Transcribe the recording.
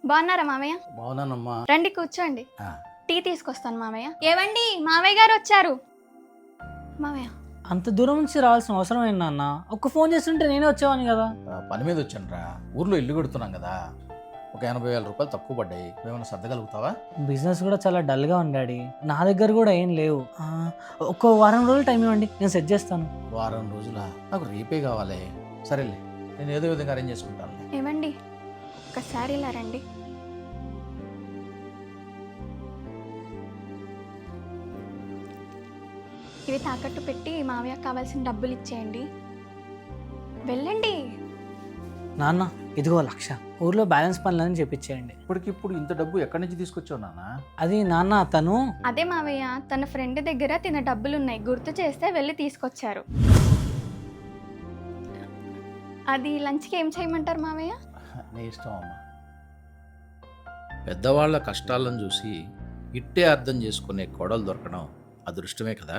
బాగున్నారా మామయ్య? బాగున్నానమ్మా. రండి కూర్చోండి. ఆ, టీ తీసుకొస్తాను మామయ్య. ఏవండి మామయ్య గారు వచ్చారు. మామయ్య అంత దూరం నుంచి రావాల్సిన అవసరం ఏంటి నాన్న? ఒక్క ఫోన్ చేస్తుంటే నేనే వచ్చేవాని కదా. పని మీద వచ్చానురా. ఊర్లో ఇల్లు కడుతున్నాం కదా, ఒక 80,000 రూపాయలు తక్కువ పడ్డాయి. ఏమైనా సర్దగలుగుతావా? బిజినెస్ కూడా చాలా డల్గా ఉంది డాడీ. నా దగ్గర కూడా ఏం లేవు. ఒక్క వారం రోజులు టైం ఇవ్వండి, నేను సెట్ చేస్తాను. వారం రోజుల నాకు రేపే కావాలి. సరేలే, నేను ఏదో విధంగా అరేంజ్ చేసుకుంటాను. ఏవండి ఒక్కసారి ఇలా రండి. ఇవి తాకట్టు పెట్టి మామయ్యకు కావాల్సిన డబ్బులు ఇచ్చేయండి. వెళ్ళండి. నాన్న ఇదిగో 1,00,000 ఊర్లో బ్యాలెన్స్ పనులని చెప్పించేయండి. ఇప్పటికిప్పుడు ఇంత డబ్బు ఎక్కడి నుంచి తీసుకొచ్చావు నాన్న? అది నాన్న తను అదే మామయ్య, తన ఫ్రెండ్ దగ్గర తిన డబ్బులున్నాయి, గుర్తు చేస్తే వెళ్ళి తీసుకొచ్చారు. అది లంచ్కి ఏం చేయమంటారు మామయ్య? నీ ఇష్టం అమ్మా. పెద్దవాళ్ళ కష్టాలను చూసి ఇట్టే అర్థం చేసుకునే కోడలు దొరకడం అదృష్టమే కదా.